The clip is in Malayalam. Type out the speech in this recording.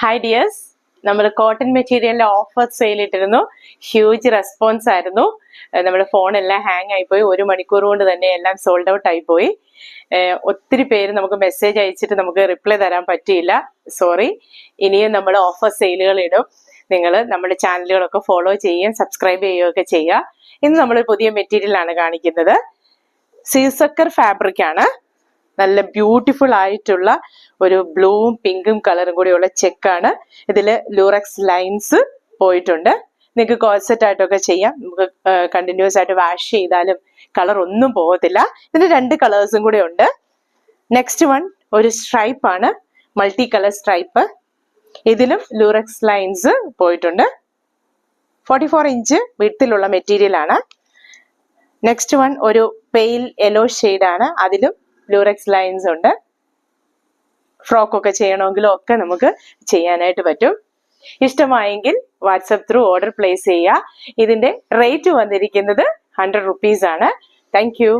ഹായ് ഡിയേഴ്സ്, നമ്മൾ കോട്ടൺ മെറ്റീരിയലിന്റെ ഓഫർ സെയിൽ ഇട്ടിരുന്നു. ഹ്യൂജ് റെസ്പോൺസ് ആയിരുന്നു. നമ്മുടെ ഫോൺ എല്ലാം ഹാങ് ആയിപ്പോയി. 1 മണിക്കൂർ കൊണ്ട് തന്നെ എല്ലാം സോൾഡ് ഔട്ട് ആയിപ്പോയി. ഒത്തിരി പേര് നമുക്ക് മെസ്സേജ് അയച്ചിട്ട് നമുക്ക് റിപ്ലൈ തരാൻ പറ്റിയില്ല, സോറി. ഇനിയും നമ്മൾ ഓഫർ സെയിലുകൾ ഇടും. നിങ്ങൾ നമ്മുടെ ചാനലുകളൊക്കെ ഫോളോ ചെയ്യുകയും സബ്സ്ക്രൈബ് ചെയ്യുകയൊക്കെ ചെയ്യുക. ഇന്ന് നമ്മൾ പുതിയ മെറ്റീരിയൽ ആണ് കാണിക്കുന്നത്. സീസക്കർ ഫാബ്രിക് ആണ്. നല്ല ബ്യൂട്ടിഫുൾ ആയിട്ടുള്ള ഒരു ബ്ലൂവും പിങ്കും കളറും കൂടിയുള്ള ചെക്കാണ്. ഇതിൽ ലൂറക്സ് ലൈൻസ് പോയിട്ടുണ്ട്. നിങ്ങൾക്ക് കോഴ്സെറ്റ് ആയിട്ടൊക്കെ ചെയ്യാം. നമുക്ക് കണ്ടിന്യൂസ് ആയിട്ട് വാഷ് ചെയ്താലും കളർ ഒന്നും പോകത്തില്ല. ഇതിന് 2 കളേഴ്സും കൂടെ ഉണ്ട്. നെക്സ്റ്റ് വൺ ഒരു സ്ട്രൈപ്പ് ആണ്, മൾട്ടി കളർ സ്ട്രൈപ്പ്. ഇതിലും ലൂറക്സ് ലൈൻസ് പോയിട്ടുണ്ട്. 44 ഇഞ്ച് വിഡ്ത്തിലുള്ള മെറ്റീരിയൽ ആണ്. നെക്സ്റ്റ് വൺ ഒരു പെയിൽ യെല്ലോ ആണ്. അതിലും ലൂറക്സ് ലൈൻസ് ഉണ്ട്. ഫ്രോക്ക് ഒക്കെ ചെയ്യണമെങ്കിലും ഒക്കെ നമുക്ക് ചെയ്യാനായിട്ട് പറ്റും. ഇഷ്ടമായെങ്കിൽ വാട്സപ്പ് ത്രൂ ഓർഡർ പ്ലേസ് ചെയ്യുക. ഇതിന്റെ റേറ്റ് വന്നിരിക്കുന്നത് 100 rupees ആണ്. Thank you.